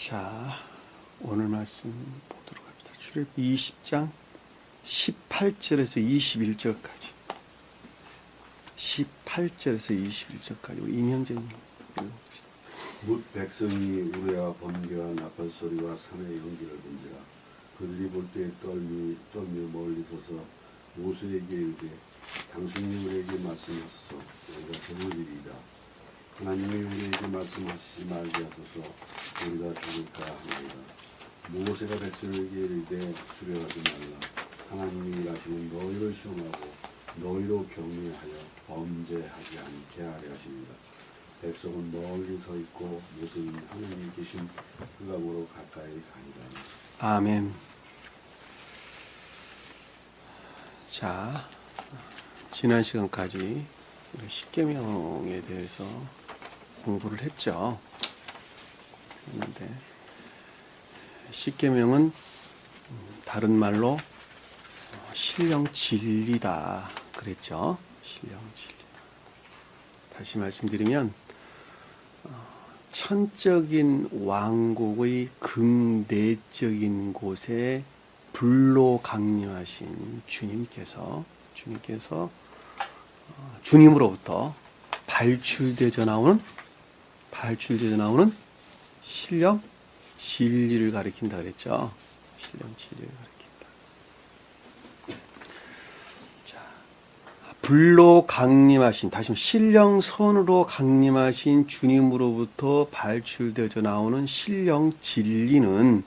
자, 오늘 말씀 보도록 합니다. 출애굽기 20장 18절에서 21절까지. 18절에서 21절까지. 우리 임형제님 읽어봅시다. 뭇 백성이 우레와 번개와 나팔 소리와 산의 연기를 본지라 그들이 볼 때에 떨며 멀리 서서 모세에게 이르되 당신이 우리에게 말씀하소서 우리가 들으리이다. 하나님이 우리에게 말씀하시지 말게 하소서 우리가 죽을까 하나이다. 모세가 백성에게 이르되 두려워하지 말라. 하나님이 일하시는 너희를 시험하고 너희로 격려하여 범죄하지 않게 하려 하십니다. 백성은 멀리 서 있고 모세는 하나님이 계신 흑암으로 가까이 가니라. 아멘. 자, 지난 시간까지 우리 십계명에 대해서 공부를 했죠. 그런데 십계명은 다른 말로 신령 진리다 그랬죠. 신령 진리다. 다시 말씀드리면 천적인 왕국의 극내적인 곳에 불로 강림하신 주님께서 주님으로부터 발출되어 나오는 신령 진리를 가리킨다 그랬죠. 신령 진리를 가리킨다. 자, 불로 강림하신, 다시 신령선으로 강림하신 주님으로부터 발출되어 나오는 신령 진리는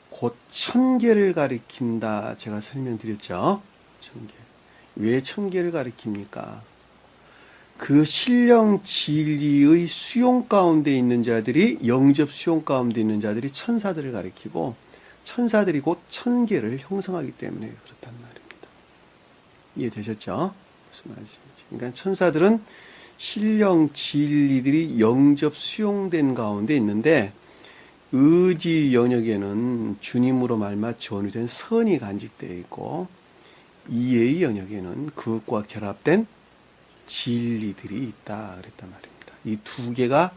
곧 천계를 가리킨다. 제가 설명드렸죠. 천계. 왜 천계를 가리킵니까? 그 신령 진리의 수용 가운데 있는 자들이, 영접 수용 가운데 있는 자들이 천사들을 가리키고, 천사들이 곧 천계를 형성하기 때문에 그렇단 말입니다. 이해되셨죠? 무슨 말씀인지. 그러니까 천사들은 신령 진리들이 영접 수용된 가운데 있는데, 의지 영역에는 주님으로 말미암아 전유된 선이 간직되어 있고, 이해의 영역에는 그것과 결합된 진리들이 있다 그랬단 말입니다. 이 두 개가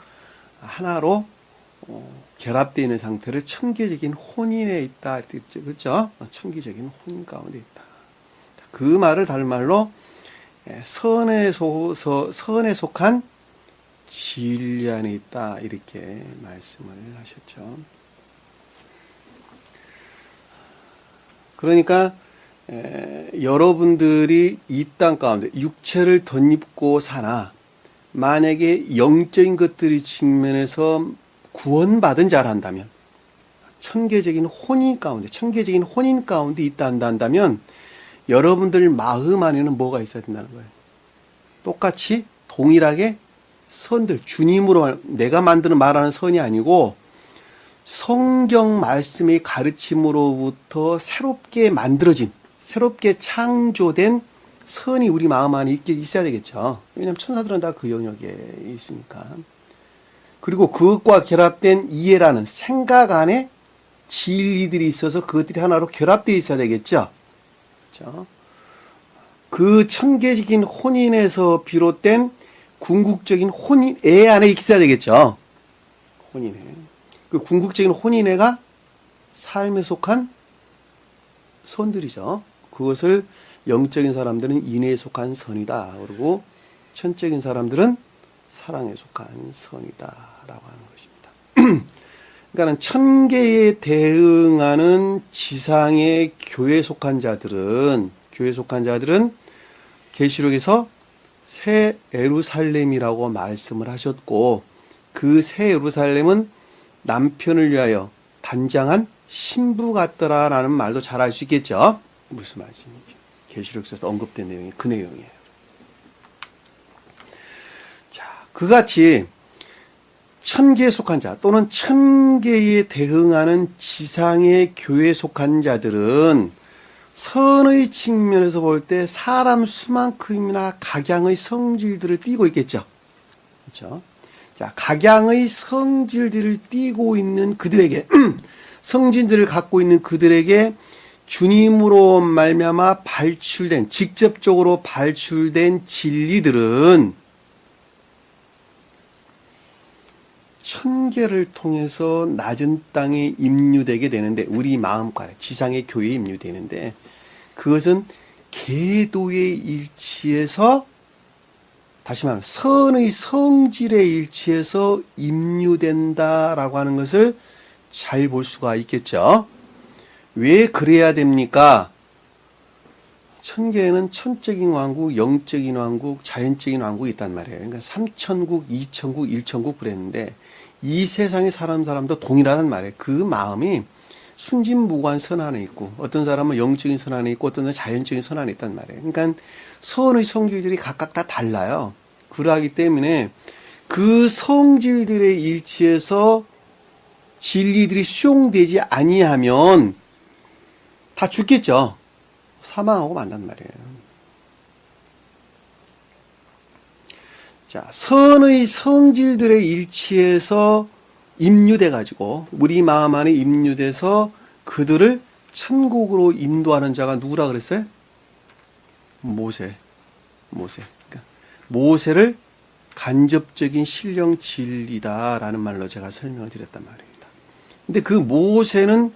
하나로 결합되어 있는 상태를 천계적인 혼인에 있다. 그렇죠? 천계적인 혼인 가운데 있다. 그 말을 다른 말로 선에 속한 진리 안에 있다. 이렇게 말씀을 하셨죠. 그러니까 여러분들이 이 땅 가운데 육체를 덧입고 사나 만약에 영적인 것들이 측면에서 구원받은 자란다면 천계적인 혼인 가운데 있다 한다면 여러분들 마음 안에는 뭐가 있어야 된다는 거예요. 똑같이 동일하게 선들, 주님으로 내가 만드는 말하는 선이 아니고 성경 말씀의 가르침으로부터 새롭게 만들어진, 새롭게 창조된 선이 우리 마음 안에 있어야 되겠죠. 왜냐하면 천사들은 다 그 영역에 있으니까. 그리고 그것과 결합된 이해라는 생각 안에 진리들이 있어서 그것들이 하나로 결합되어 있어야 되겠죠. 그렇죠? 그 천계적인 혼인에서 비롯된 궁극적인 혼인애 안에 있어야 되겠죠. 혼인애. 그 궁극적인 혼인애가 삶에 속한 선들이죠. 그것을 영적인 사람들은 인애에 속한 선이다. 그리고 천적인 사람들은 사랑에 속한 선이다라고 하는 것입니다. 그러니까 천계에 대응하는 지상의 교회에 속한 자들은 계시록에서 새 예루살렘이라고 말씀을 하셨고, 그 새 예루살렘은 남편을 위하여 단장한 신부 같더라라는 말도 잘 알 수 있겠죠. 무슨 말씀인지. 계시록에서 언급된 내용이 그 내용이에요. 자, 그같이 천계에 속한 자 또는 천계에 대응하는 지상의 교회에 속한 자들은 선의 측면에서 볼 때 사람 수만큼이나 각양의 성질들을 띠고 있겠죠. 그렇죠? 자, 각양의 성질들을 띠고 있는 그들에게 성질들을 갖고 있는 그들에게 주님으로 말미암아 직접적으로 발출된 진리들은 천계를 통해서 낮은 땅에 임류되게 되는데, 우리 마음과 지상의 교회에 임류되는데, 그것은 계도의 일치에서, 다시 말하면 선의 성질의 일치에서 임류된다라고 하는 것을 잘 볼 수가 있겠죠. 왜 그래야 됩니까? 천계에는 천적인 왕국, 영적인 왕국, 자연적인 왕국이 있단 말이에요. 그러니까 3천국, 2천국, 1천국 그랬는데 이 세상의 사람도 동일하단 말이에요. 그 마음이 순진무구한 선 안에 있고, 어떤 사람은 영적인 선 안에 있고, 어떤 사람은 자연적인 선 안에 있단 말이에요. 그러니까 선의 성질들이 각각 다 달라요. 그러하기 때문에 그 성질들의 일치에서 진리들이 수용되지 아니하면 다 죽겠죠. 사망하고 만단 말이에요. 자, 선의 성질들의 일치에서 임류돼 가지고 우리 마음 안에 임류돼서 그들을 천국으로 인도하는 자가 누구라 그랬어요? 모세. 그러니까 모세를 간접적인 신령 진리다라는 말로 제가 설명을 드렸단 말입니다. 근데 그 모세는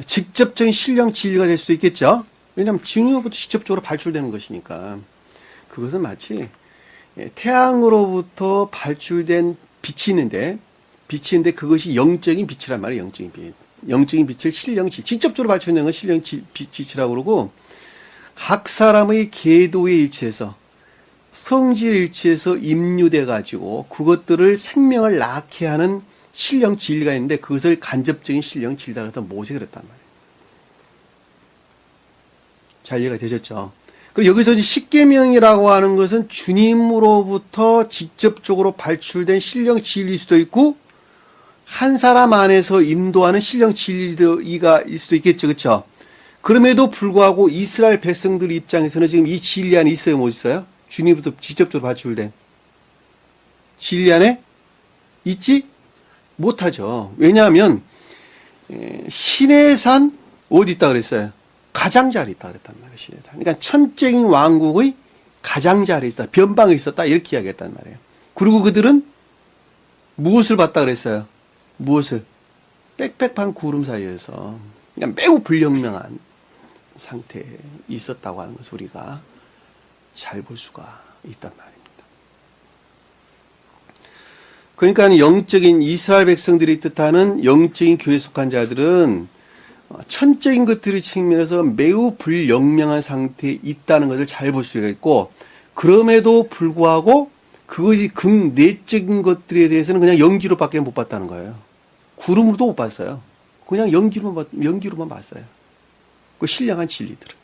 직접적인 신령 진리가 될 수 있겠죠? 왜냐하면 증유부터 직접적으로 발출되는 것이니까. 그것은 마치 태양으로부터 발출된 빛이 있는데 그것이 영적인 빛이란 말이에요. 영적인 빛. 영적인 빛을 신령질, 직접적으로 발출되는 건 신령빛이라고 그러고, 각 사람의 계도의 일치에서, 성질 일치에서 임류돼 가지고 그것들을 생명을 낳게 하는 신령 진리가 있는데 그것을 간접적인 신령 진리다 그래서 모세가 그랬단 말이에요. 잘 이해가 되셨죠? 그리고 여기서 십계명이라고 하는 것은 주님으로부터 직접적으로 발출된 신령 진리일 수도 있고, 한 사람 안에서 인도하는 신령 진리가 있을 수도 있겠죠. 그렇죠? 그럼에도 불구하고 이스라엘 백성들 입장에서는 지금 이 진리 안에 있어요, 못 있어요? 주님부터 직접적으로 발출된 진리 안에 있지 못하죠. 왜냐하면 신의 산 어디 있다 그랬어요? 가장자리에 있다 그랬단 말이에요. 신의 산. 그러니까 천적인 왕국의 가장자리에 있었다. 변방에 있었다. 이렇게 이야기했단 말이에요. 그리고 그들은 무엇을 봤다 그랬어요? 무엇을? 빽빽한 구름 사이에서, 그러니까 매우 불명명한 상태에 있었다고 하는 것을 우리가 잘 볼 수가 있단 말입니다. 그러니까 영적인 이스라엘 백성들이 뜻하는 영적인 교회에 속한 자들은 천적인 것들의 측면에서 매우 불영명한 상태에 있다는 것을 잘 볼 수가 있고, 그럼에도 불구하고 그것이 극내적인 것들에 대해서는 그냥 연기로밖에 못 봤다는 거예요. 구름으로도 못 봤어요. 그냥 연기로만 봤어요. 그 신령한 진리들을.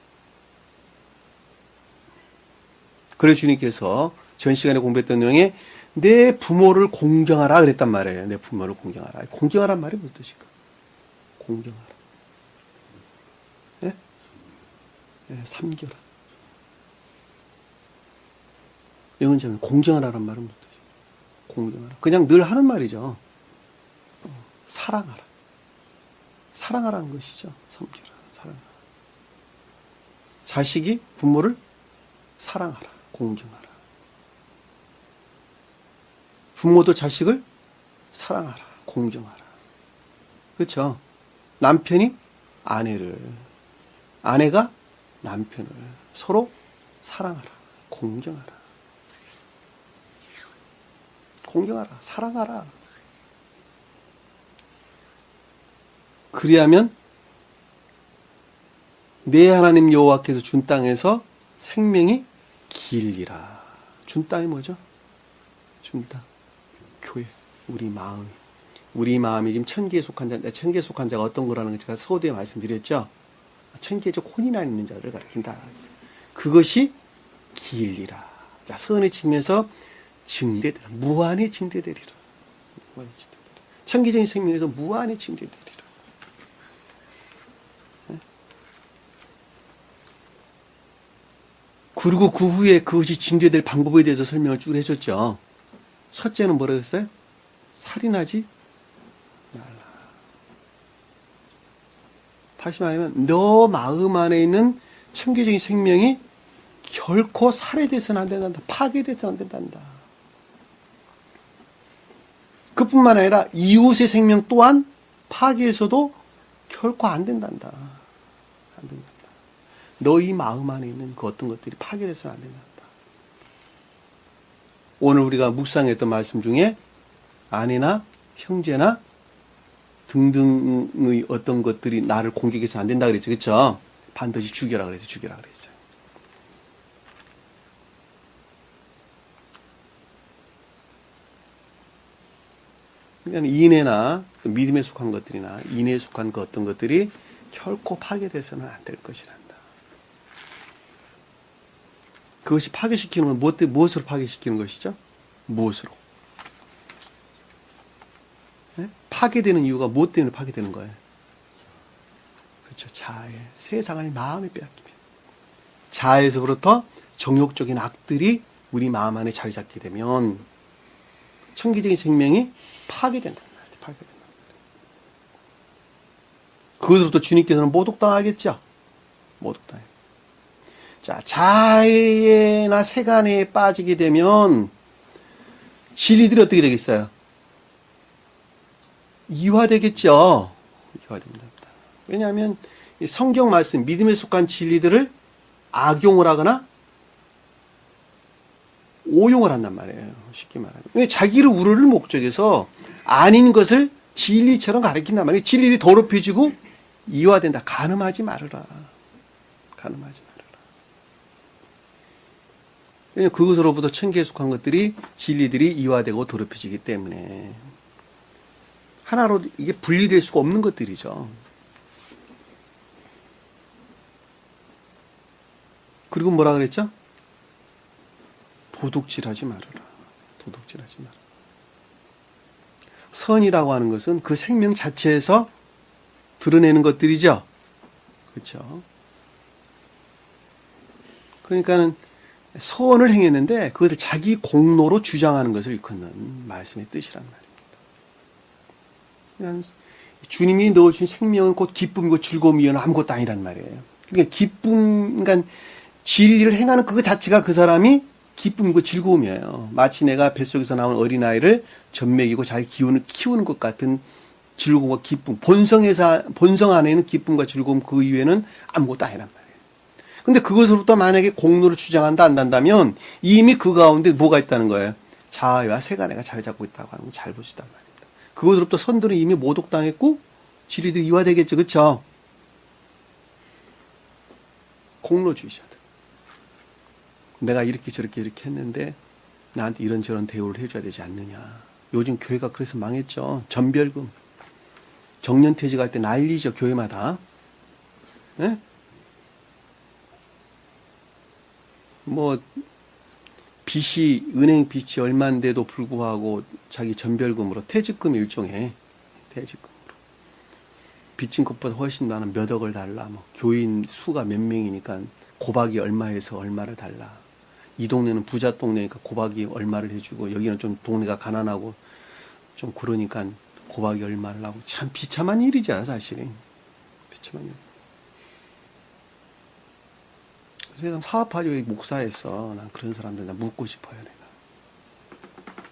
그래서 주님께서 전 시간에 공부했던 내용에 내 부모를 공경하라 그랬단 말이에요. 내 부모를 공경하라. 공경하란 말이 무슨 뜻일까? 공경하라. 예? 예, 삼겨라. 영은자면 공경하라는 말은 무슨 뜻이에요? 공경하라. 그냥 늘 하는 말이죠. 사랑하라. 사랑하라는 것이죠. 섬기라. 사랑하라. 자식이 부모를 사랑하라. 공경하라. 부모도 자식을 사랑하라. 공경하라. 그렇죠? 남편이 아내를, 아내가 남편을 서로 사랑하라. 공경하라. 공경하라. 사랑하라. 그리하면 내 하나님 여호와께서 준 땅에서 생명이 길리라. 준 땅이 뭐죠? 준 땅. 교회. 우리 마음. 우리 마음이 지금 천계에 속한 자, 천계에 속한 자가 어떤 거라는 걸 제가 서두에 말씀드렸죠? 천계적 혼인안 있는 자들을 가리킨다. 그것이 길리라. 자, 선의 측면에서 증대되라. 무한히 증대되리라. 천계적인 생명에서 무한히 증대되리라. 그리고 그 후에 그것이 증대될 방법에 대해서 설명을 쭉 해줬죠. 첫째는 뭐라 그랬어요? 살인하지 말라. 다시 말하면 너 마음 안에 있는 천계적인 생명이 결코 살해돼서는 안 된다. 파괴돼서는 안 된다. 그뿐만 아니라 이웃의 생명 또한 파괴해서도 결코 안 된단다. 안 된단다. 너희 마음 안에 있는 그 어떤 것들이 파괴돼서는 안 된단다. 오늘 우리가 묵상했던 말씀 중에 아내나 형제나 등등의 어떤 것들이 나를 공격해서 안 된다 그랬죠. 그렇죠? 반드시 죽여라 그랬어요. 죽여라 그랬어요. 그러니까 인애나 믿음에 속한 것들이나 인애에 속한 그 어떤 것들이 결코 파괴돼서는 안 될 것이란다. 그것이 파괴시키는 건 무엇으로 파괴시키는 것이죠? 무엇으로? 네? 파괴되는 이유가 무엇 때문에 파괴되는 거예요? 그렇죠. 자아에. 세상의 마음에 빼앗기면. 자아에서부터 정욕적인 악들이 우리 마음 안에 자리 잡게 되면 천기적인 생명이 파괴된단 말이에요. 파괴된단 말이에요. 그것으로부터 주님께서는 모독당하겠죠. 모독당해. 자, 자해나 세간에 빠지게 되면 진리들이 어떻게 되겠어요? 이화되겠죠. 이화됩니다. 왜냐하면 성경 말씀, 믿음에 속한 진리들을 악용을 하거나 오용을 한단 말이에요. 쉽게 말하면. 왜 자기를 우러를 목적에서 아닌 것을 진리처럼 가르친단 말이에요. 진리를 더럽혀지고 이화된다. 간음하지 말아라. 간음하지 말아라. 왜냐하면 그것으로부터 천계에 속한 것들이 진리들이 이화되고 더럽혀지기 때문에 하나로 이게 분리될 수가 없는 것들이죠. 그리고 뭐라 그랬죠? 도둑질하지 말아라. 도둑질하지 말아라. 선이라고 하는 것은 그 생명 자체에서 드러내는 것들이죠. 그렇죠? 그러니까는 선을 행했는데 그것을 자기 공로로 주장하는 것을 일컫는 말씀의 뜻이란 말입니다. 주님이 넣어주신 생명은 곧 기쁨이고 즐거움이면 아무것도 아니란 말이에요. 그러니까 기쁨, 그러니까 진리를 행하는 그 자체가 그 사람이 기쁨이고 즐거움이에요. 마치 내가 뱃속에서 나온 어린아이를 젖먹이고 잘 키우는 것 같은 즐거움과 기쁨. 본성 안에 있는 기쁨과 즐거움 그 이외에는 아무것도 아니란 말이에요. 근데 그것으로부터 만약에 공로를 주장한다 한다면 이미 그 가운데 뭐가 있다는 거예요? 자아와 세간애가 자리 잡고 있다고 하는 건 잘 보시단 말입니다. 그것으로부터 선들은 이미 모독당했고 진리들이 이화되겠죠. 그렇죠? 공로주의자들. 내가 이렇게 저렇게 이렇게 했는데 나한테 이런저런 대우를 해줘야 되지 않느냐. 요즘 교회가 그래서 망했죠. 전별금. 정년퇴직할 때 난리죠. 교회마다. 네? 뭐 빚이 은행 빚이 얼마인데도 불구하고 자기 전별금으로 퇴직금 일종의 퇴직금으로 빚진 것보다 훨씬 많은 몇 억을 달라. 뭐 교인 수가 몇 명이니까 고박이 얼마에서 얼마를 달라. 이 동네는 부자 동네니까 고박이 얼마를 해주고 여기는 좀 동네가 가난하고 좀 그러니까 고박이 얼마를 하고 참 비참한 일이죠 사실은. 비참한 일. 세상 사업하려 목사했어. 난 그런 사람들 나 묻고 싶어요. 내가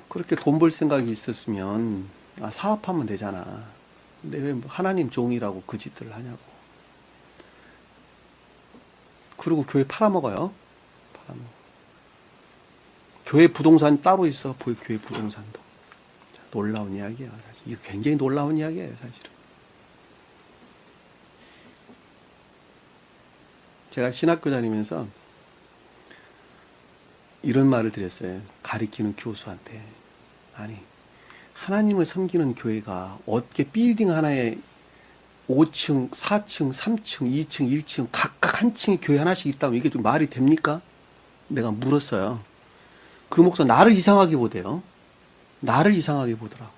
그렇게 돈 벌 생각이 있었으면 사업하면 되잖아. 근데 왜 하나님 종이라고 그 짓들을 하냐고. 그리고 교회 팔아먹어요. 팔아먹어. 교회 부동산 따로 있어. 교회 부동산도. 놀라운 이야기야. 사실. 이거 굉장히 놀라운 이야기예요. 사실은. 제가 신학교 다니면서 이런 말을 드렸어요. 가리키는 교수한테. 아니, 하나님을 섬기는 교회가 어떻게 빌딩 하나에 5층, 4층, 3층, 2층, 1층 각각 한 층에 교회 하나씩 있다면 이게 좀 말이 됩니까? 내가 물었어요. 그 목사 나를 이상하게 보대요. 나를 이상하게 보더라고.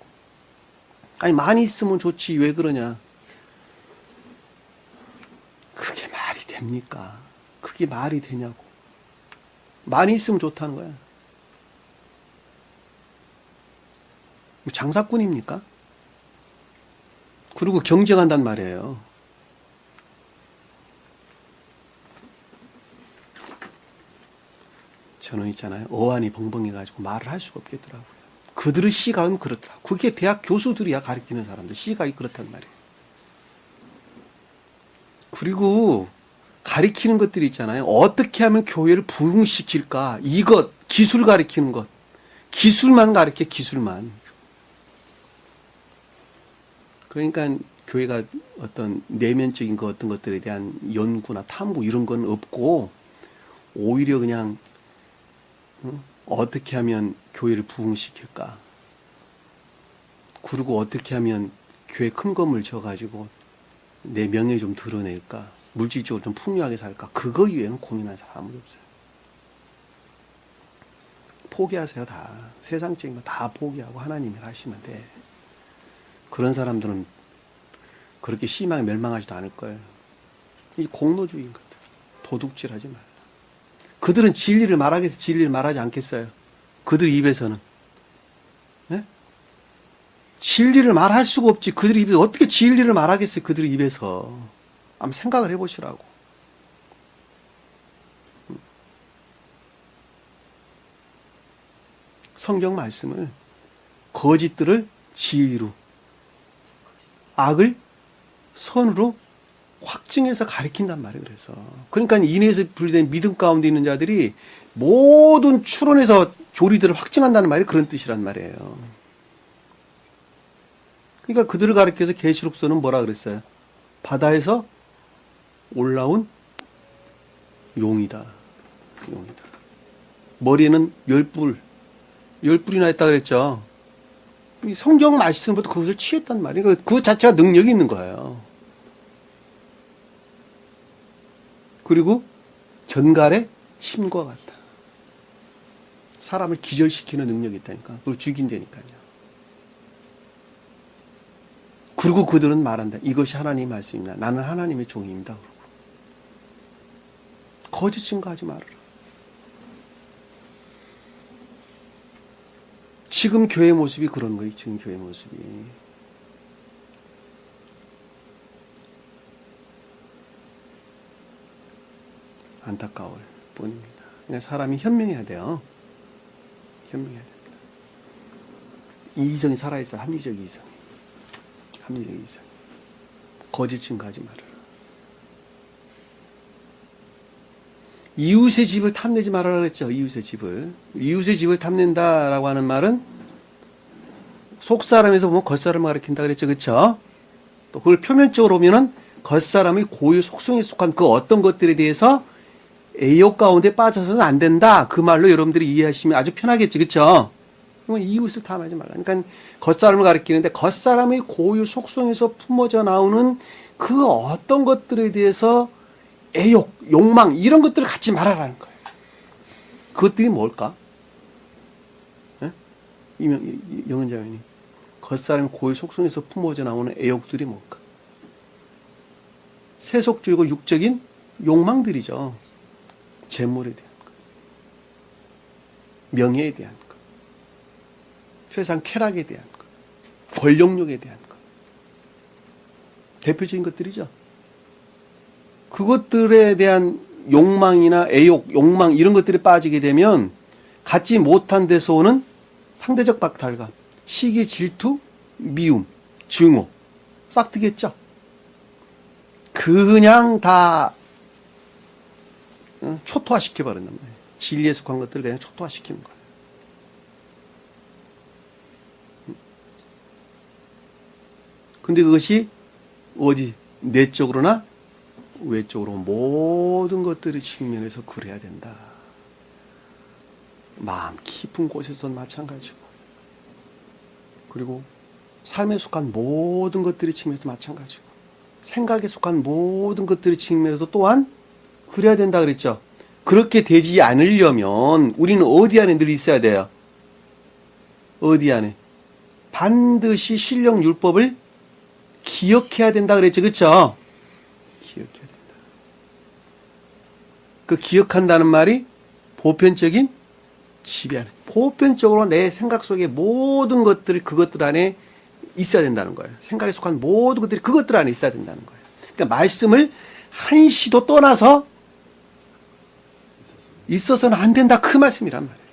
아니 많이 있으면 좋지 왜 그러냐. 그게 말이 됩니까? 그게 말이 되냐고. 많이 있으면 좋다는 거야. 장사꾼입니까? 그리고 경쟁한단 말이에요. 저는 있잖아요. 어안이 벙벙해가지고 말을 할 수가 없겠더라고요. 그들의 시각은 그렇다. 그게 대학 교수들이야, 가르치는 사람들. 시각이 그렇단 말이에요. 그리고 가르치는 것들이 있잖아요. 어떻게 하면 교회를 부흥시킬까? 이것, 기술 가르치는 것. 기술만 가르쳐, 기술만. 그러니까 교회가 어떤 내면적인 것, 어떤 것들에 대한 연구나 탐구 이런 건 없고, 오히려 그냥, 어떻게 하면 교회를 부흥시킬까? 그리고 어떻게 하면 교회 큰 건물 져가지고 내 명예 좀 드러낼까? 물질적으로 좀 풍요하게 살까? 그거 이외에는 고민할 사람 아무도 없어요. 포기하세요, 다. 세상적인 거 다 포기하고 하나님을 하시면 돼. 그런 사람들은 그렇게 심하게 멸망하지도 않을 거예요. 이 공로주의인 것들. 도둑질 하지 말라. 그들은 진리를 말하겠어, 진리를 말하지 않겠어요? 그들 입에서는. 네? 진리를 말할 수가 없지. 그들 입에서 어떻게 진리를 말하겠어요? 그들 입에서. 한번 생각을 해보시라고. 성경 말씀을 거짓들을 진리로, 악을 선으로 확증해서 가리킨단 말이에요. 그래서 그러니까 인해서 분리된 믿음 가운데 있는 자들이 모든 추론에서 조리들을 확증한다는 말이 그런 뜻이란 말이에요. 그러니까 그들을 가리켜서 계시록서는 뭐라 그랬어요? 바다에서 올라온 용이다. 용이다. 머리에는 열뿔이나 있다 그랬죠. 성경 말씀부터 그것을 취했단 말이에요. 그 자체가 능력이 있는 거예요. 그리고 전갈의 침과 같다. 사람을 기절시키는 능력이 있다니까. 그걸 죽인다니까요. 그리고 그들은 말한다. 이것이 하나님의 말씀이다. 나는 하나님의 종입니다. 그러고. 거짓 증거하지 말아라. 지금 교회 모습이 그런 거예요. 지금 교회 모습이. 안타까울 뿐입니다. 그냥 사람이 현명해야 돼요. 현명해야 됩니다. 이 이성이 살아있어. 합리적 이성. 합리적 이성. 거짓 증거하지 말아라. 이웃의 집을 탐내지 말아라 그랬죠. 이웃의 집을. 이웃의 집을 탐낸다라고 하는 말은 속사람에서 보면 겉사람을 가리킨다 그랬죠. 그렇죠? 또 그걸 표면적으로 보면은 겉사람의 고유 속성에 속한 그 어떤 것들에 대해서 애욕 가운데 빠져서는 안 된다. 그 말로 여러분들이 이해하시면 아주 편하겠지. 그렇죠? 그러면 이웃을 탐하지 말라. 그러니까 겉사람을 가리키는데 겉사람의 고유 속성에서 품어져 나오는 그 어떤 것들에 대해서 애욕, 욕망 이런 것들을 갖지 말아라는 거예요. 그것들이 뭘까? 예? 영은자매님, 겉사람의 고유 속성에서 품어져 나오는 애욕들이 뭘까? 세속주의고 육적인 욕망들이죠. 재물에 대한 것, 명예에 대한 것, 세상 쾌락에 대한 것, 권력욕에 대한 것. 대표적인 것들이죠. 그것들에 대한 욕망이나 애욕, 욕망 이런 것들이 빠지게 되면 갖지 못한 데서 오는 상대적 박탈감, 시기, 질투, 미움, 증오 싹 트겠죠. 그냥 다 초토화시켜버린단 말이에요. 진리에 속한 것들을 그냥 초토화시키는 거예요. 근데 그것이 어디 내적으로나 외적으로 모든 것들의 측면에서 그래야 된다. 마음 깊은 곳에서도 마찬가지고, 그리고 삶에 속한 모든 것들의 측면에서 마찬가지고, 생각에 속한 모든 것들의 측면에서 또한 그래야 된다 그랬죠. 그렇게 되지 않으려면 우리는 어디 안에 늘 있어야 돼요? 어디 안에? 반드시 신령 율법을 기억해야 된다 그랬죠. 그렇죠? 기억해야 된다. 그 기억한다는 말이 보편적인 지배 안에, 보편적으로 내 생각 속에 모든 것들이 그것들 안에 있어야 된다는 거예요. 생각에 속한 모든 것들이 그것들 안에 있어야 된다는 거예요. 그러니까 말씀을 한시도 떠나서 있어서는 안 된다. 그 말씀이란 말이에요.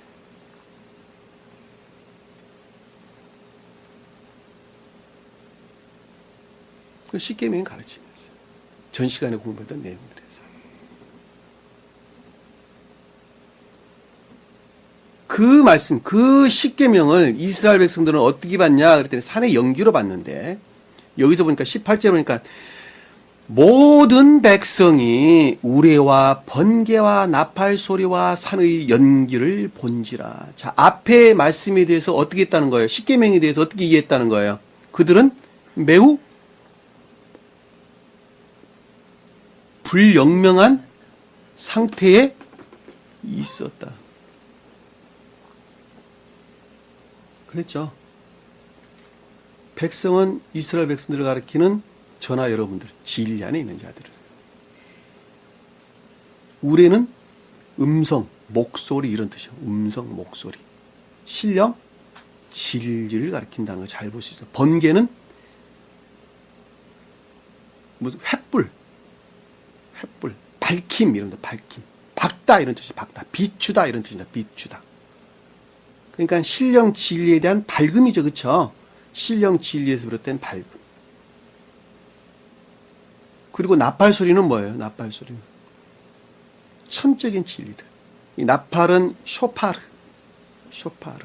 그 십계명이 가르치면서 전 시간에 공부했던 내용들에서 그 말씀, 그 십계명을 이스라엘 백성들은 어떻게 받냐 그랬더니 산의 연기로 받는데 여기서 보니까 18절 보니까 모든 백성이 우레와 번개와 나팔 소리와 산의 연기를 본지라. 자, 앞에 말씀에 대해서 어떻게 했다는 거예요? 십계명에 대해서 어떻게 이해했다는 거예요? 그들은 매우 불영명한 상태에 있었다. 그랬죠. 백성은 이스라엘 백성들을 가리키는 저나 여러분들, 진리 안에 있는 자들을. 우레는 음성, 목소리 이런 뜻이에요. 음성, 목소리. 신령, 진리를 가리킨다는 걸 잘 볼 수 있어요. 번개는 무슨 횃불, 밝힘 이런 뜻, 밝힘. 밝다 이런 뜻이 밝다. 비추다 이런 뜻이다. 비추다. 그러니까 신령 진리에 대한 밝음이죠. 그렇죠? 신령 진리에서 비롯된 밝음. 그리고 나팔 소리는 뭐예요? 나팔 소리는 천적인 진리들. 이 나팔은 쇼파르.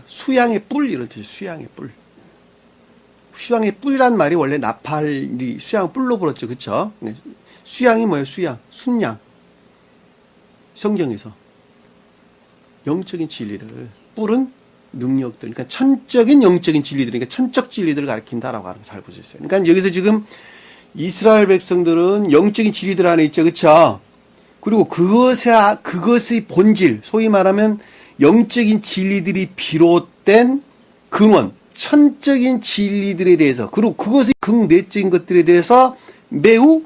수양의 뿔 이런 뜻이에요. 수양의 뿔. 수양의 뿔이란 말이 원래 나팔이 수양 뿔로 불었죠. 그렇죠? 수양이 뭐예요? 수양, 순양. 성경에서 영적인 진리들, 뿔은 능력들, 그러니까 천적인 영적인 진리들, 그러니까 천적 진리들을 가리킨다라고 하는 거 잘 보셨어요. 그러니까 여기서 지금 이스라엘 백성들은 영적인 진리들 안에 있죠, 그렇죠? 그리고 그것의 본질, 소위 말하면 영적인 진리들이 비롯된 근원, 천적인 진리들에 대해서, 그리고 그것의 극내적인 것들에 대해서 매우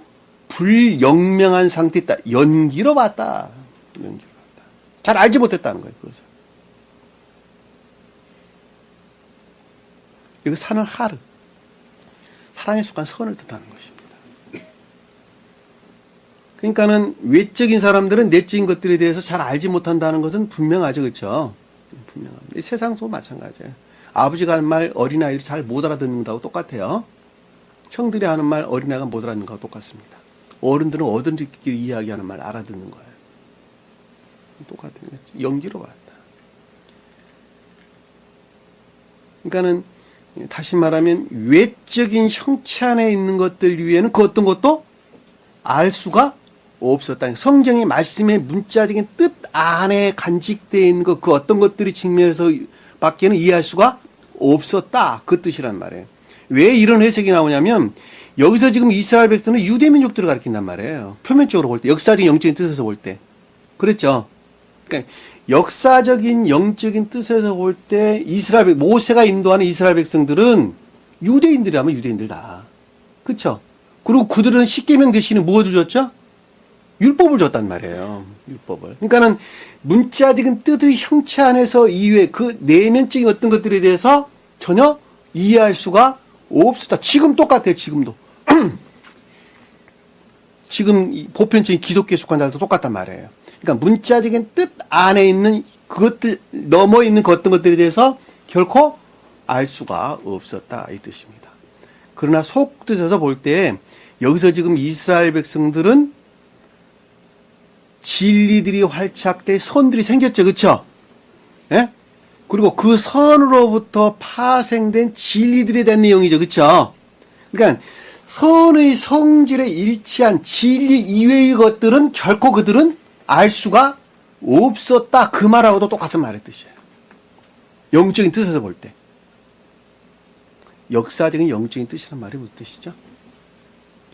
불영명한 상태에 있다. 연기로 봤다. 잘 알지 못했다는 거예요. 그것을. 이거 산은 하르. 사랑에 속한 선을 뜻하는 것입니다. 그러니까는 외적인 사람들은 내적인 것들에 대해서 잘 알지 못한다는 것은 분명하죠. 그렇죠? 분명합니다. 세상도 마찬가지예요. 아버지가 하는 말 어린아이들이 잘 못 알아듣는 거하고 똑같아요. 형들이 하는 말 어린아이가 못 알아듣는 거하고 똑같습니다. 어른들은 어른들끼리 이야기하는 말 알아듣는 거예요. 똑같은 거죠. 연기로 봤다. 그러니까는 다시 말하면 외적인 형체 안에 있는 것들 위에는 그 어떤 것도 알 수가 없었다. 성경의 말씀의 문자적인 뜻 안에 간직되어 있는 것, 그 어떤 것들이 측면에서 밖에는 이해할 수가 없었다. 그 뜻이란 말이에요. 왜 이런 해석이 나오냐면 여기서 지금 이스라엘 백성은 유대 민족들을 가리킨단 말이에요. 표면적으로 볼 때, 역사적인 영적인 뜻에서 볼 때. 그랬죠? 그러니까 역사적인 영적인 뜻에서 볼 때 모세가 인도하는 이스라엘 백성들은 유대인들이라면 유대인들다. 그렇죠? 그리고 그들은 십계명 대신에 무엇을 줬죠? 율법을 줬단 말이에요. 율법을. 그러니까는 문자적인 뜻의 형체 안에서 이외에 그 내면적인 어떤 것들에 대해서 전혀 이해할 수가 없었다. 지금 똑같아요. 지금도. 지금 보편적인 기독교에 속한 자들도 똑같단 말이에요. 그러니까 문자적인 뜻 안에 있는 그것들 넘어 있는 그 어떤 것들에 대해서 결코 알 수가 없었다 이 뜻입니다. 그러나 속뜻에서 볼 때 여기서 지금 이스라엘 백성들은 진리들이 활착돼 선들이 생겼죠, 그렇죠? 예? 그리고 그 선으로부터 파생된 진리들에 대한 내용이죠, 그렇죠? 그러니까 선의 성질에 일치한 진리 이외의 것들은 결코 그들은 알 수가 없었다. 그 말하고도 똑같은 말의 뜻이에요. 영적인 뜻에서 볼 때. 역사적인 영적인 뜻이란 말이 무슨 뜻이죠?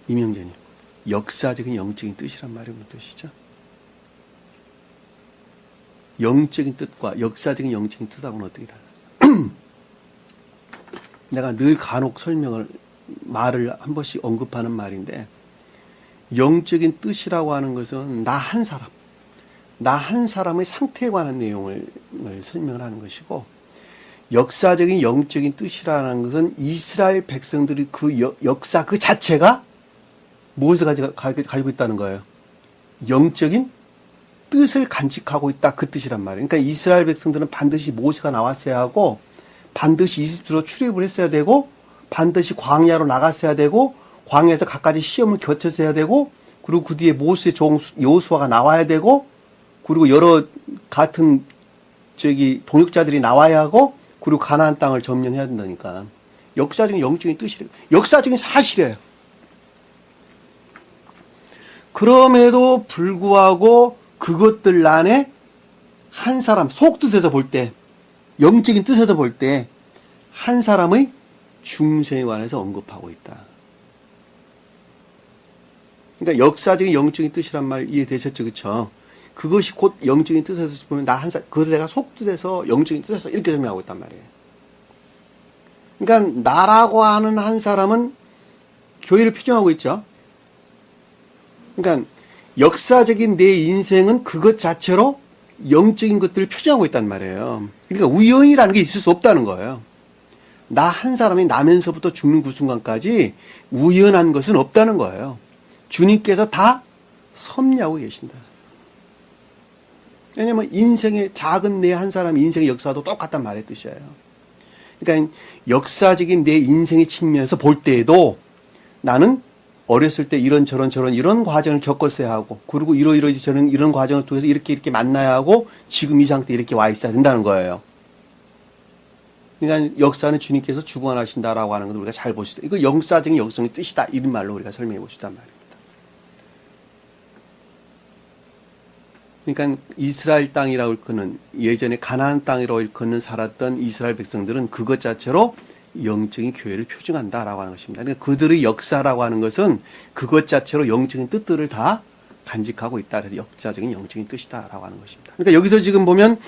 이명재님. 역사적인 영적인 뜻이란 말이 무슨 뜻이죠? 영적인 뜻과 역사적인 영적인 뜻하고는 어떻게 달라요? 내가 늘 간혹 말을 한 번씩 언급하는 말인데, 영적인 뜻이라고 하는 것은 나 한 사람의 상태에 관한 내용을 설명을 하는 것이고, 역사적인 영적인 뜻이라는 것은 이스라엘 백성들이 그 역사 그 자체가 무엇을 가지고 있다는 거예요? 영적인 뜻을 간직하고 있다. 그 뜻이란 말이에요. 그러니까 이스라엘 백성들은 반드시 모세가 나왔어야 하고, 반드시 이집트로 출입을 했어야 되고, 반드시 광야로 나갔어야 되고, 광야에서 갖가지 시험을 거쳐서 해야 되고, 그리고 그 뒤에 모세의 종 여호수아가 나와야 되고, 그리고 여러 같은 동역자들이 나와야 하고, 그리고 가나안 땅을 점령해야 된다니까. 역사적인 영적인 뜻이래요. 역사적인 사실이에요. 그럼에도 불구하고 그것들 안에 한 사람, 속뜻에서 볼 때, 영적인 뜻에서 볼 때, 한 사람의 중생에 관해서 언급하고 있다. 그러니까 역사적인 영적인 뜻이란 말 이해되셨죠? 그쵸? 그것이 곧 영적인 뜻에서 보면 나 한 사람, 그것을 내가 속뜻에서 영적인 뜻에서 이렇게 설명하고 있단 말이에요. 그러니까 나라고 하는 한 사람은 교회를 표정하고 있죠. 그러니까 역사적인 내 인생은 그것 자체로 영적인 것들을 표정하고 있단 말이에요. 그러니까 우연이라는 게 있을 수 없다는 거예요. 나 한 사람이 나면서부터 죽는 그 순간까지 우연한 것은 없다는 거예요. 주님께서 다 섭리하고 계신다. 왜냐면 인생의 작은 내 한 사람 인생의 역사도 똑같단 말의 뜻이에요. 그러니까 역사적인 내 인생의 측면에서 볼 때에도 나는 어렸을 때 이런 과정을 겪었어야 하고, 그리고 저런 이런 과정을 통해서 이렇게 만나야 하고, 지금 이 상태에 이렇게 와 있어야 된다는 거예요. 그러니까 역사는 주님께서 주관하신다라고 하는 것을 우리가 잘 볼 수 있다. 이거 역사적인 역성의 뜻이다. 이런 말로 우리가 설명해 볼 수 있단 말입니다. 그러니까 이스라엘 땅이라고 일컫는, 예전에 가나안 땅이라고 일컫는 살았던 이스라엘 백성들은 그것 자체로 영적인 교회를 표징한다라고 하는 것입니다. 그러니까 그들의 역사라고 하는 것은 그것 자체로 영적인 뜻들을 다 간직하고 있다. 그래서 역사적인 영적인 뜻이다라고 하는 것입니다. 그러니까 여기서 지금 보면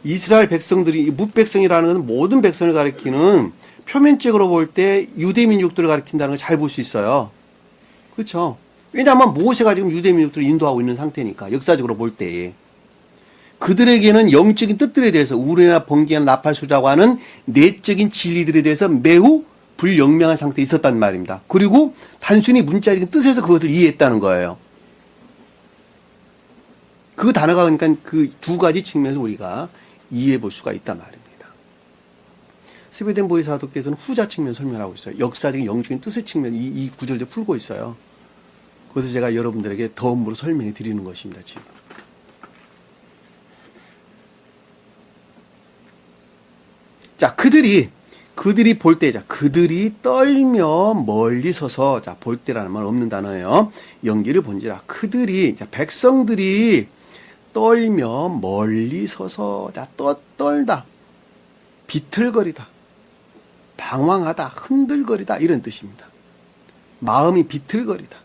이스라엘 백성들이, 뭇백성이라는 것은 모든 백성을 가리키는, 표면적으로 볼 때 유대 민족들을 가리킨다는 걸 잘 볼 수 있어요. 그렇죠? 왜냐하면 모세가 지금 유대 민족들을 인도하고 있는 상태니까, 역사적으로 볼 때에. 그들에게는 영적인 뜻들에 대해서, 우레나 번개나 나팔수라고 하는 내적인 진리들에 대해서 매우 불영명한 상태에 있었단 말입니다. 그리고 단순히 문자적인 뜻에서 그것을 이해했다는 거예요. 그 단어가 그러니까 그 두 가지 측면에서 우리가 이해해 볼 수가 있단 말입니다. 스베덴 보리사도께서는 후자 측면 설명하고 있어요. 역사적인 영적인 뜻의 측면, 이 구절도 풀고 있어요. 그래서 제가 여러분들에게 덤으로 설명해 드리는 것입니다, 지금. 자, 그들이 볼 때, 그들이 떨며 멀리 서서, 볼 때라는 말 없는 단어예요. 연기를 본지라. 그들이, 백성들이 떨며 멀리 서서, 떨다, 비틀거리다, 방황하다, 흔들거리다, 이런 뜻입니다. 마음이 비틀거리다,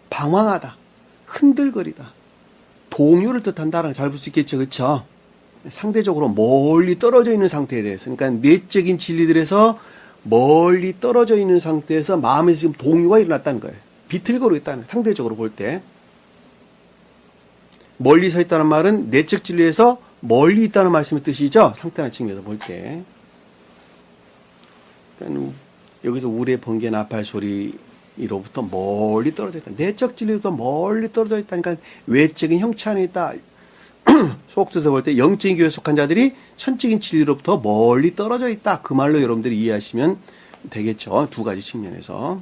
방황하다, 흔들거리다, 동요를 뜻한다는 걸 잘 볼 수 있겠죠, 그렇죠? 상대적으로 멀리 떨어져 있는 상태에 대해서, 그러니까 내적인 진리들에서 멀리 떨어져 있는 상태에서 마음에서 지금 동요가 일어났다는 거예요. 비틀거리고 있다는 거예요. 상대적으로 볼 때. 멀리 서 있다는 말은 내적 진리에서 멀리 있다는 말씀의 뜻이죠. 상태나 측면에서 볼 때. 그러니까 여기서 우레 번개 나팔 소리로부터 멀리 떨어져 있다. 내적 진리로부터 멀리 떨어져 있다니까 외적인 형체 안에 있다. 속뜻에서 볼 때 영적인 교회에 속한 자들이 천적인 진리로부터 멀리 떨어져 있다. 그 말로 여러분들이 이해하시면 되겠죠. 두 가지 측면에서.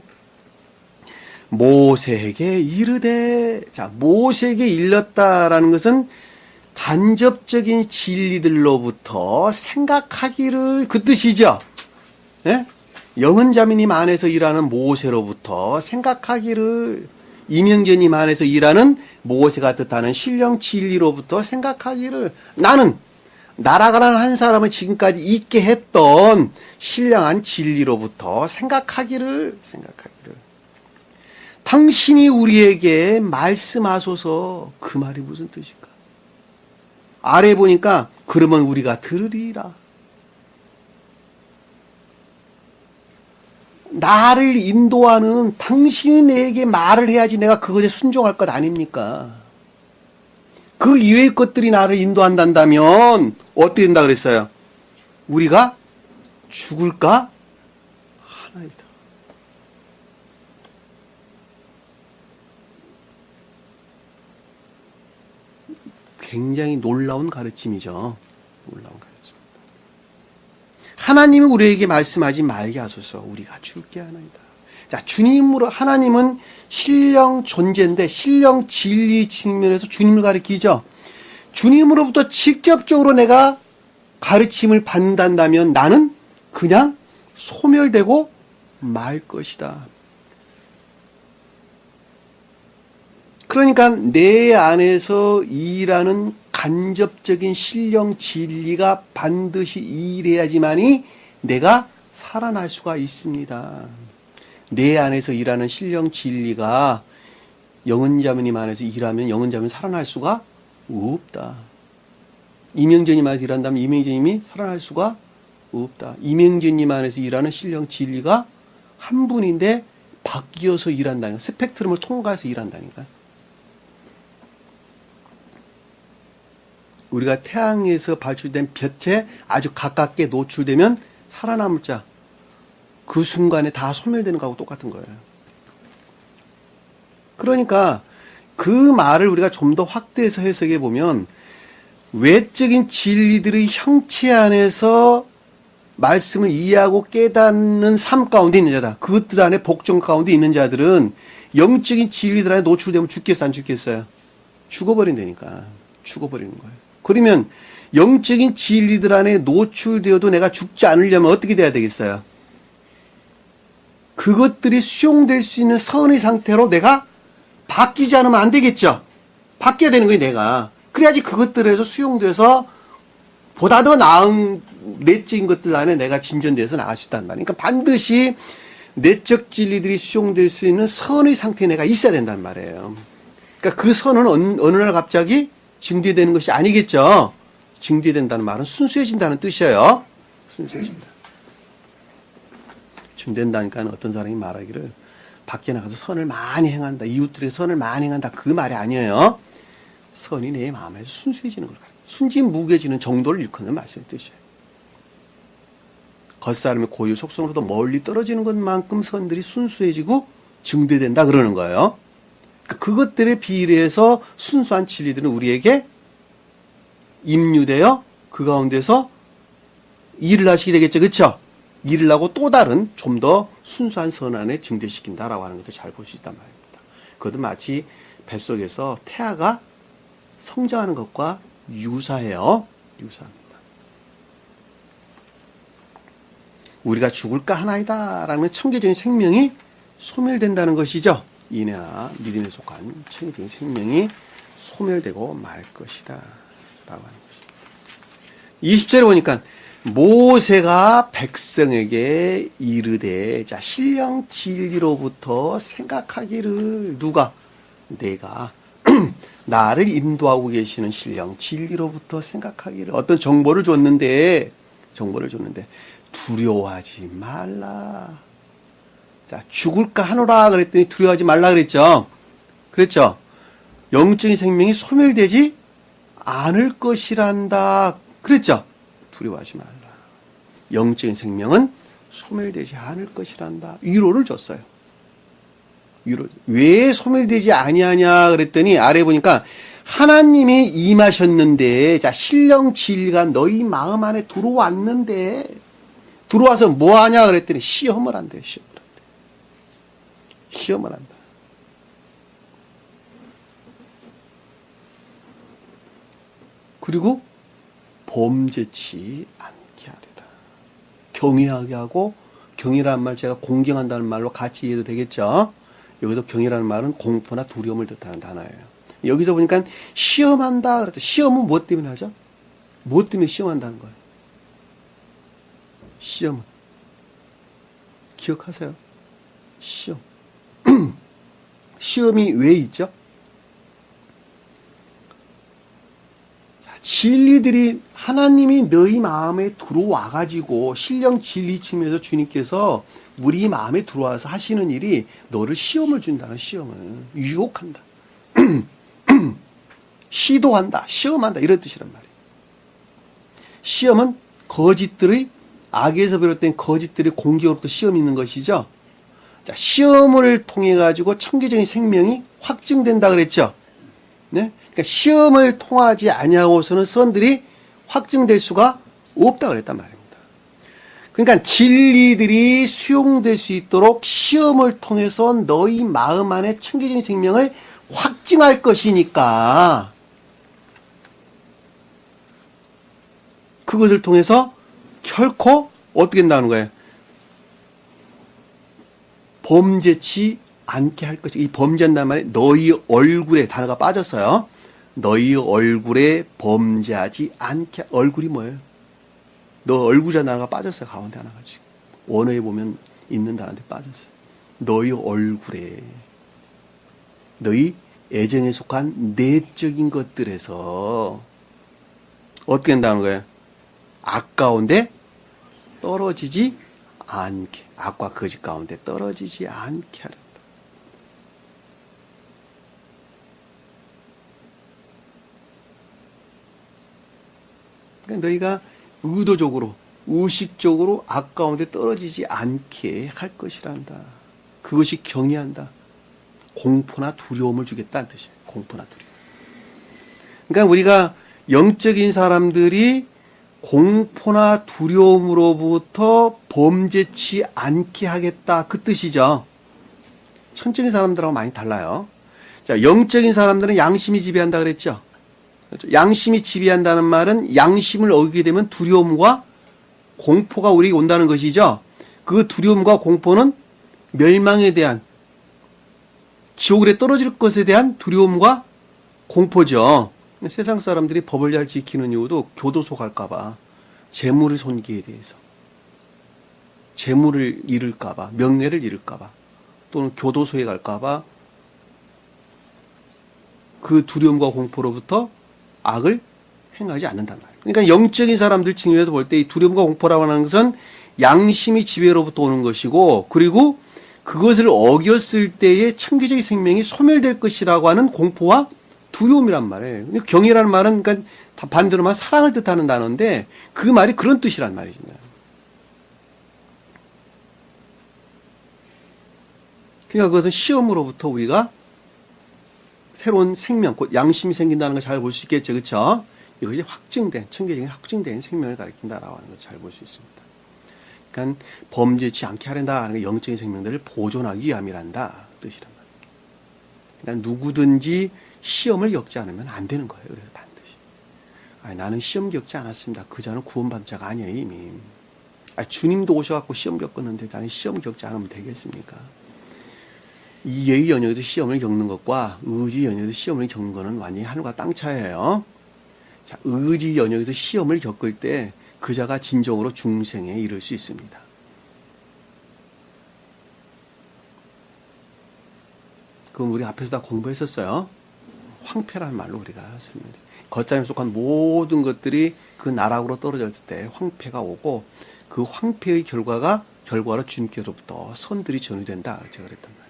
모세에게 이르되, 모세에게 일렀다라는 것은 간접적인 진리들로부터 생각하기를, 그 뜻이죠. 예? 영은자매님 안에서 일하는 모세로부터 생각하기를, 이명재님 안에서 일하는 모세가 뜻하는 신령 진리로부터 생각하기를, 나는 나라가라는 한 사람을 지금까지 있게 했던 신령한 진리로부터 생각하기를. 당신이 우리에게 말씀하소서. 그 말이 무슨 뜻일까? 아래 보니까 그러면 우리가 들으리라. 나를 인도하는 당신이 내게 말을 해야지 내가 그것에 순종할 것 아닙니까? 그 이외의 것들이 나를 인도한다면 어떻게 된다 그랬어요? 우리가 죽을까? 하나이다. 굉장히 놀라운 가르침이죠. 놀라운 가르침. 하나님은 우리에게 말씀하지 말게 하소서. 우리가 죽게 하나이다. 자, 주님으로, 하나님은 신령 존재인데 신령 진리 측면에서 주님을 가리키죠. 주님으로부터 직접적으로 내가 가르침을 받는다면 나는 그냥 소멸되고 말 것이다. 그러니까 내 안에서 일하는 간접적인 신령 진리가 반드시 일해야지만이 내가 살아날 수가 있습니다. 내 안에서 일하는 신령 진리가 영은자매님 안에서 일하면 영은자매는 살아날 수가 없다. 이명재님 안에서 일한다면 이명재님이 살아날 수가 없다. 이명재님 안에서 일하는 신령 진리가 한 분인데 바뀌어서 일한다니까. 스펙트럼을 통과해서 일한다니까. 우리가 태양에서 발출된 빛에 아주 가깝게 노출되면 살아남을 자, 그 순간에 다 소멸되는 거하고 똑같은 거예요. 그러니까 그 말을 우리가 좀 더 확대해서 해석해 보면 외적인 진리들의 형체 안에서 말씀을 이해하고 깨닫는 삶 가운데 있는 자다. 그것들 안에 복종 가운데 있는 자들은 영적인 진리들 안에 노출되면 죽겠어, 안 죽겠어요? 죽어버린다니까. 죽어버리는 거예요. 그러면 영적인 진리들 안에 노출되어도 내가 죽지 않으려면 어떻게 돼야 되겠어요? 그것들이 수용될 수 있는 선의 상태로 내가 바뀌지 않으면 안 되겠죠? 바뀌어야 되는 거예요, 내가. 그래야지 그것들에서 수용돼서 보다 더 나은 내적인 것들 안에 내가 진전돼서 나갈 수 있단 말이에요. 그러니까 반드시 내적 진리들이 수용될 수 있는 선의 상태에 내가 있어야 된단 말이에요. 그러니까 그 선은 어느 날 갑자기 증대되는 것이 아니겠죠? 증대된다는 말은 순수해진다는 뜻이에요. 순수해진다. 증대된다니까 어떤 사람이 말하기를 밖에 나가서 선을 많이 행한다. 이웃들의 선을 많이 행한다. 그 말이 아니에요. 선이 내 마음에서 순수해지는 걸 가르쳐요. 순진무구해지는 정도를 일컫는 말씀의 뜻이에요. 겉사람의 고유 속성으로도 멀리 떨어지는 것만큼 선들이 순수해지고 증대된다 그러는 거예요. 그것들에 비례해서 순수한 진리들은 우리에게 임유되어 그 가운데서 일을 하시게 되겠죠. 그렇죠? 일을 하고 또 다른 좀 더 순수한 선 안에 증대시킨다라고 하는 것을 잘 볼 수 있단 말입니다. 그것도 마치 뱃속에서 태아가 성장하는 것과 유사해요. 유사합니다. 우리가 죽을까 하나이다라는 청계적인 생명이 소멸된다는 것이죠. 인애나 믿음에 속한 청계적인 생명이 소멸되고 말 것이다 라고 하는 것입니다. 20절에 보니까 모세가 백성에게 이르되 자 신령 진리로부터 생각하기를 누가 내가 나를 인도하고 계시는 신령 진리로부터 생각하기를 어떤 정보를 줬는데 두려워하지 말라. 자 죽을까 하노라 그랬더니 두려워하지 말라 그랬죠. 그랬죠. 영적인 생명이 소멸되지 않을 것이란다. 그랬죠. 두려워하지 말라. 영적인 생명은 소멸되지 않을 것이란다. 위로를 줬어요. 위로. 왜 소멸되지 아니하냐 그랬더니 아래 보니까 하나님이 임하셨는데 자 신령 진리가 너희 마음 안에 들어왔는데 들어와서 뭐 하냐 그랬더니 시험을 한대요. 시험을 한다. 그리고 범죄치 않게 하리라. 경외하게 하고 경외라는 말 제가 공경한다는 말로 같이 이해도 되겠죠. 여기서 경외라는 말은 공포나 두려움을 뜻하는 단어예요. 여기서 보니까 시험한다 그랬죠. 시험은 무엇 때문에 하죠? 무엇 때문에 시험한다는 거예요? 시험은 기억하세요. 시험. 시험이 왜 있죠? 진리들이 하나님이 너희 마음에 들어와가지고 신령 진리 측면에서 주님께서 우리 마음에 들어와서 하시는 일이 너를 시험을 준다는 시험을 유혹한다. 시도한다. 시험한다. 이런 뜻이란 말이에요. 시험은 거짓들의 악에서 비롯된 거짓들의 공격으로부터 시험이 있는 것이죠. 자, 시험을 통해 가지고 청기적인 생명이 확증된다 그랬죠. 네? 그러니까 시험을 통하지 아니하고서는 선들이 확증될 수가 없다 그랬단 말입니다. 그러니까 진리들이 수용될 수 있도록 시험을 통해서 너희 마음 안에 천계적인 생명을 확증할 것이니까 그것을 통해서 결코 어떻게 된다는 거예요? 범죄치 않게 할 것이. 이 범죄한다는 말에 너희 얼굴에 단어가 빠졌어요. 너희 얼굴에 범죄하지 않게. 얼굴이 뭐예요? 너 얼굴이라는 단어가 빠졌어요. 가운데 하나가 지금. 원어에 보면 있는 단어인데 빠졌어요. 너희 얼굴에. 너희 애정에 속한 내적인 것들에서 어떻게 된다는 거예요? 악 가운데 떨어지지 않게. 악과 거짓 가운데 떨어지지 않게 하라. 그러니까 너희가 의도적으로, 의식적으로 악 가운데 떨어지지 않게 할 것이란다. 그것이 경외한다. 공포나 두려움을 주겠다는 뜻이에요. 공포나 두려움. 그러니까 우리가 영적인 사람들이 공포나 두려움으로부터 범죄치 않게 하겠다. 그 뜻이죠. 천적인 사람들하고 많이 달라요. 자, 영적인 사람들은 양심이 지배한다 그랬죠. 그렇죠? 양심이 지배한다는 말은 양심을 어기게 되면 두려움과 공포가 우리에게 온다는 것이죠. 그 두려움과 공포는 멸망에 대한, 지옥에 떨어질 것에 대한 두려움과 공포죠. 세상 사람들이 법을 잘 지키는 이유도 교도소 갈까봐, 재물의 손기에 대해서, 재물을 잃을까봐, 명예를 잃을까봐, 또는 교도소에 갈까봐 그 두려움과 공포로부터 악을 행하지 않는단 말이에요. 그러니까 영적인 사람들 측면에서 볼 때 이 두려움과 공포라고 하는 것은 양심이 지배로부터 오는 것이고, 그리고 그것을 어겼을 때의 천기적인 생명이 소멸될 것이라고 하는 공포와 두려움이란 말이에요. 경이라는 말은 그러니까 반대로 말하면 사랑을 뜻하는 단어인데 그 말이 그런 뜻이란 말이죠. 그러니까 그것은 시험으로부터 우리가 새로운 생명, 곧 양심이 생긴다는 걸 잘 볼 수 있겠죠. 그렇죠? 이것이 확증된, 천계적인 확증된 생명을 가리킨다라고 하는 걸 잘 볼 수 있습니다. 그러니까 범죄치 않게 하란다 하는 게 영적인 생명들을 보존하기 위함이란다 뜻이란 말입니다. 그러니까 누구든지 시험을 겪지 않으면 안 되는 거예요. 그래서 반드시. 나는 시험 겪지 않았습니다. 그 자는 구원받은 자가 아니에요, 이미. 주님도 오셔갖고 시험 겪었는데 나는 시험 겪지 않으면 되겠습니까? 이의 연역에도 시험을 겪는 것과 의지 연역에도 시험을 겪는 것은 완전히 하늘과 땅 차이예요. 자, 의지 연역에서 시험을 겪을 때 그 자가 진정으로 중생에 이를 수 있습니다. 그건 우리 앞에서 다 공부했었어요. 황폐라는 말로 우리가 설명드려요. 겉사람에 속한 모든 것들이 그 나락으로 떨어졌을 때 황폐가 오고 그 황폐의 결과로 주님께로부터 선들이 전이된다. 제가 그랬단 말입니다.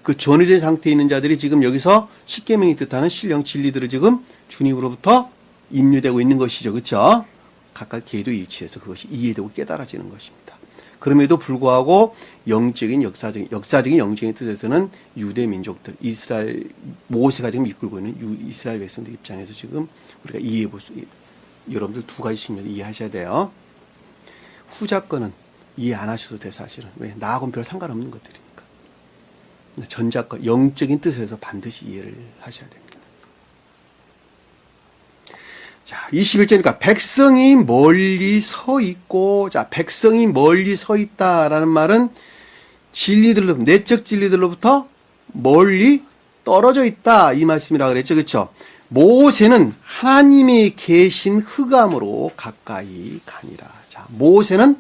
그 전이된 상태에 있는 자들이 지금 여기서 십계명이 뜻하는 신령 진리들을 지금 주님으로부터 입류되고 있는 것이죠. 그렇죠? 각각 계도 일치해서 그것이 이해되고 깨달아지는 것입니다. 그럼에도 불구하고 영적인 역사적인 영적인 뜻에서는 유대 민족들, 이스라엘, 모세가 지금 이끌고 있는 이스라엘 백성들 입장에서 지금 우리가 이해해 볼 수, 여러분들 두 가지 측면을 이해하셔야 돼요. 후자권은 이해 안 하셔도 돼, 사실은. 왜? 나하고는 별 상관없는 것들이니까. 전자권, 영적인 뜻에서 반드시 이해를 하셔야 됩니다. 자, 21절이니까 백성이 멀리 서 있고, 자, 백성이 멀리 서 있다라는 말은 진리들로, 내적 진리들로부터 멀리 떨어져 있다. 이 말씀이라 그랬죠. 그렇죠? 모세는 하나님이 계신 흑암으로 가까이 가니라. 자, 모세는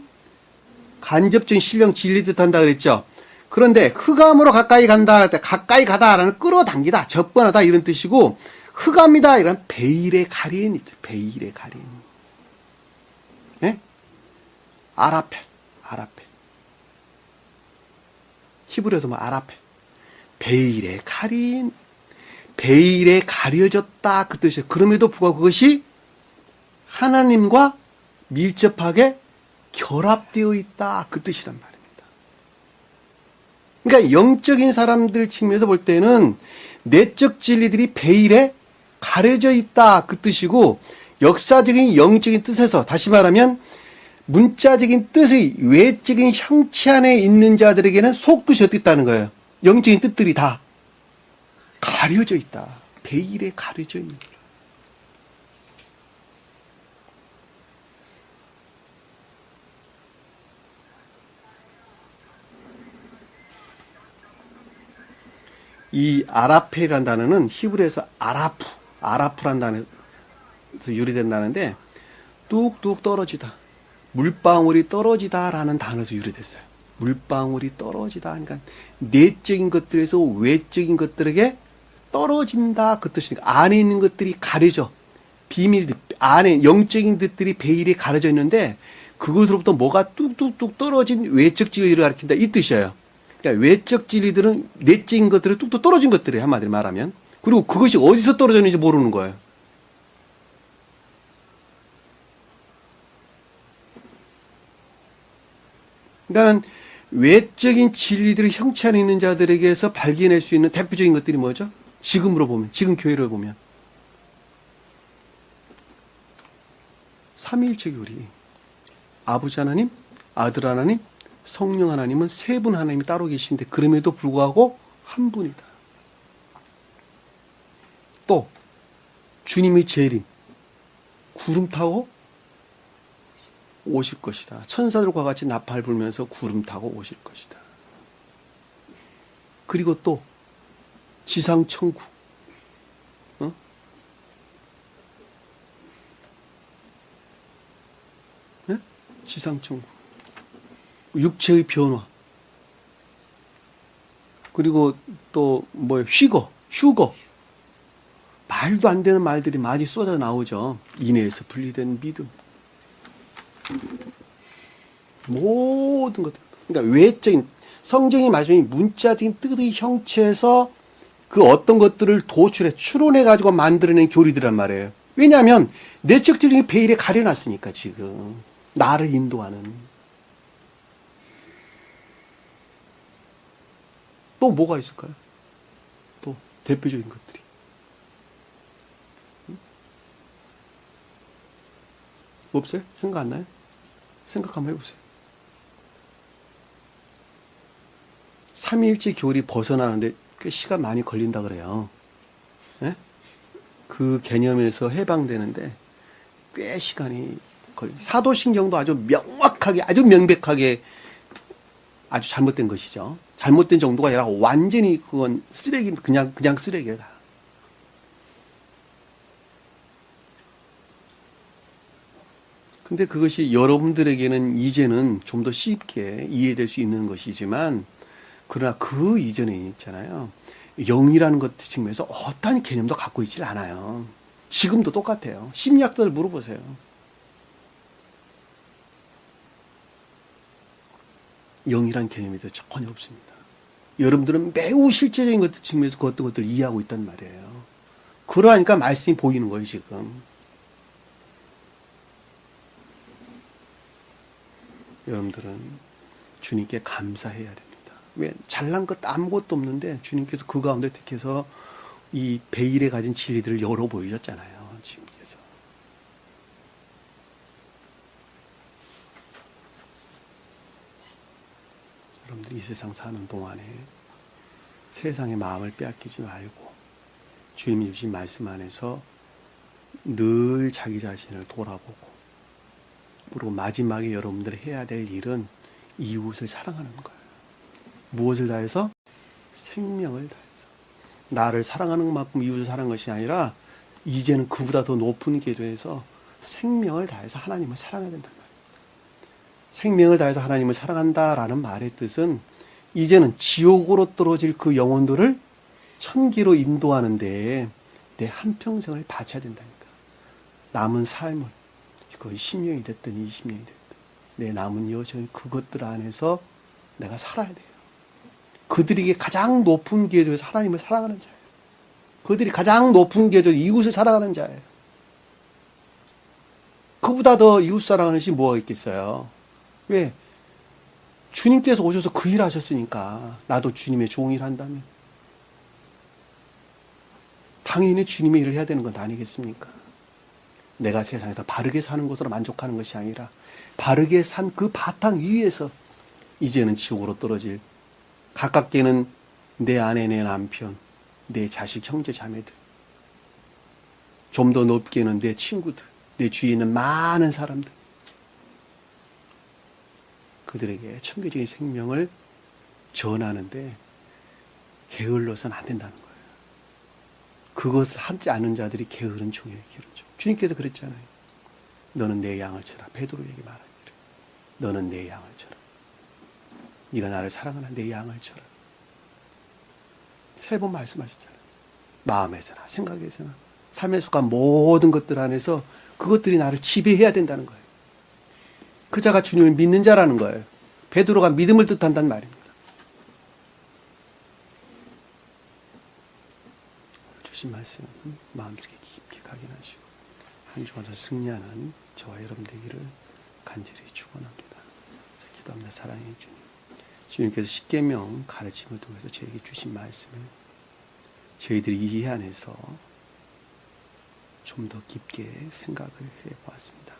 간접적인 신령 진리 뜻한다 그랬죠. 그런데 흑암으로 가까이 간다 할 때 가까이 가다라는 끌어당기다, 접근하다 이런 뜻이고, 흑암이다 이런 베일의 가린, 베일의 가린. 예? 아라펫. 히브리어도 뭐 아라펫. 베일의 가린. 베일에 가려졌다 그 뜻이에요. 그럼에도 불구하고 그것이 하나님과 밀접하게 결합되어 있다 그 뜻이란 말입니다. 그러니까 영적인 사람들 측면에서 볼 때는 내적 진리들이 베일에 가려져 있다 그 뜻이고, 역사적인 영적인 뜻에서 다시 말하면 문자적인 뜻의 외적인 형체 안에 있는 자들에게는 속뜻이 어떻게 있다는 거예요? 영적인 뜻들이 다 가려져 있다. 베일에 가려져 있는 거예요. 이 아라페라는 단어는 히브리에서 아라프란 단어에서 유래된다는데 뚝뚝 떨어지다. 물방울이 떨어지다라는 단어에서 유래됐어요. 물방울이 떨어지다. 그러니까 내적인 것들에서 외적인 것들에게 떨어진다. 그 뜻이니까 안에 있는 것들이 가려져. 비밀, 안에 영적인 것들이 베일에 가려져 있는데 그것으로부터 뭐가 뚝뚝뚝 떨어진 외적 진리를 가리킨다. 이 뜻이에요. 그러니까 외적 진리들은 내적인 것들이 뚝뚝 떨어진 것들이에요. 한마디로 말하면. 그리고 그것이 어디서 떨어졌는지 모르는 거예요. 그러니까는 외적인 진리들이 형체 안에 있는 자들에게서 발견할 수 있는 대표적인 것들이 뭐죠? 지금으로 보면, 지금 교회를 보면 삼위일체 교리, 아버지 하나님, 아들 하나님, 성령 하나님은 세 분 하나님이 따로 계신데 그럼에도 불구하고 한 분이다. 또 주님의 재림, 구름 타고 오실 것이다. 천사들과 같이 나팔 불면서 구름 타고 오실 것이다. 그리고 또 지상 천국, 네? 지상 천국, 육체의 변화, 그리고 또 뭐 휴거, 말도 안 되는 말들이 많이 쏟아 나오죠. 인애에서 분리된 믿음. 모든 것들. 그러니까 외적인, 성경이 말씀이 문자적인 뜻의 형체에서 그 어떤 것들을 추론해가지고 만들어낸 교리들란 말이에요. 왜냐하면 내적적인 베일에 가려놨으니까 지금. 나를 인도하는. 또 뭐가 있을까요? 또 대표적인 것들이. 없어요? 생각 안 나요? 생각 한번 해보세요. 삼위일체 교리 벗어나는데 꽤 시간 많이 걸린다 그래요. 네? 그 개념에서 해방되는데 꽤 시간이 걸려요. 사도신경도 아주 명확하게, 아주 명백하게 아주 잘못된 것이죠. 잘못된 정도가 아니라 완전히 그건 쓰레기, 그냥 쓰레기다. 근데 그것이 여러분들에게는 이제는 좀 더 쉽게 이해될 수 있는 것이지만, 그러나 그 이전에 있잖아요. 영이라는 것 측면에서 어떠한 개념도 갖고 있질 않아요. 지금도 똑같아요. 심리학자들 물어보세요. 영이란 개념이 전혀 없습니다. 여러분들은 매우 실제적인 것 측면에서 그 어떤 것들을 이해하고 있단 말이에요. 그러하니까 말씀이 보이는 거예요, 지금. 여러분들은 주님께 감사해야 됩니다. 왜? 잘난 것 아무것도 없는데 주님께서 그 가운데 택해서 이 베일에 가진 진리들을 열어 보이셨잖아요. 지금께서. 여러분들 이 세상 사는 동안에 세상의 마음을 빼앗기지 말고 주님이 주신 말씀 안에서 늘 자기 자신을 돌아보고, 그리고 마지막에 여러분들이 해야 될 일은 이웃을 사랑하는 거예요. 무엇을 다해서? 생명을 다해서. 나를 사랑하는 만큼 이웃을 사랑하는 것이 아니라 이제는 그보다 더 높은 궤도에서 생명을 다해서 하나님을 사랑해야 된단 말이에요. 생명을 다해서 하나님을 사랑한다라는 말의 뜻은 이제는 지옥으로 떨어질 그 영혼들을 천기로 인도하는 데에 내 한평생을 바쳐야 된다니까. 남은 삶을, 그것이 10년이 됐든 20년이 됐든 내 남은 여정 그것들 안에서 내가 살아야 돼요. 그들에게 가장 높은 궤도에서 하나님을 사랑하는 자예요. 그들이 가장 높은 궤도에서 이웃을 사랑하는 자예요. 그보다 더 이웃 사랑하는 것이 뭐가 있겠어요? 왜? 주님께서 오셔서 그 일 하셨으니까 나도 주님의 종일 한다면 당연히 주님의 일을 해야 되는 건 아니겠습니까? 내가 세상에서 바르게 사는 것으로 만족하는 것이 아니라 바르게 산 그 바탕 위에서 이제는 지옥으로 떨어질, 가깝게는 내 아내, 내 남편, 내 자식, 형제, 자매들, 좀 더 높게는 내 친구들, 내 주위에 있는 많은 사람들, 그들에게 천교적인 생명을 전하는데 게을러서는 안 된다는 거예요. 그것을 하지 않는 자들이 게으른 종이에요. 게으른 종. 주님께서 그랬잖아요. 너는 내 양을 쳐라. 베드로에게 말하기를. 너는 내 양을 쳐라. 네가 나를 사랑하나 내 양을 쳐라. 3번 말씀하셨잖아요. 마음에서나 생각에서나 삶에 속한 모든 것들 안에서 그것들이 나를 지배해야 된다는 거예요. 그 자가 주님을 믿는 자라는 거예요. 베드로가 믿음을 뜻한다는 말입니다. 주신 말씀 마음속에 깊게 각인하시고 한 주간 더 승리하는 저와 여러분 되기를 간절히 축원합니다. 기도합니다. 사랑의 주님. 주님께서 십계명 가르침을 통해서 저에게 주신 말씀을 저희들이 이해 안에서 좀 더 깊게 생각을 해보았습니다.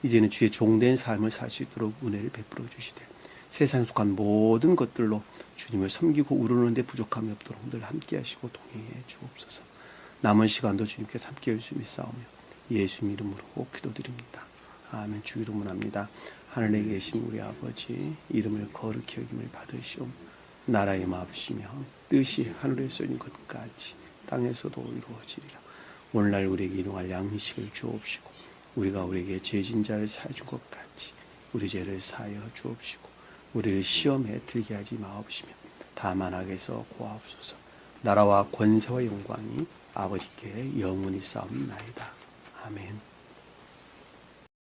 이제는 주의 종된 삶을 살 수 있도록 은혜를 베풀어 주시되 세상에 속한 모든 것들로 주님을 섬기고 우러는데 부족함이 없도록 늘 함께 하시고 동행해 주옵소서. 남은 시간도 주님께서 함께 열심히 싸우며 예수님 이름으로 기도드립니다. 아멘. 주 이름으로 합니다. 하늘에 계신 우리 아버지 이름을 거룩히 여김을 받으시오. 나라의 마음이시며 뜻이 하늘에서 있는 것 같이 땅에서도 이루어지리라. 오늘날 우리에게 일용할 양식을 주옵시고 우리가 우리에게 죄진 자를 사해 준 것 같이 우리 죄를 사하여 주옵시고 우리를 시험에 들게 하지 마옵시며 다만 악에서 구하옵소서. 나라와 권세와 영광이 아버지께 영원히 싸움나이다. 아멘.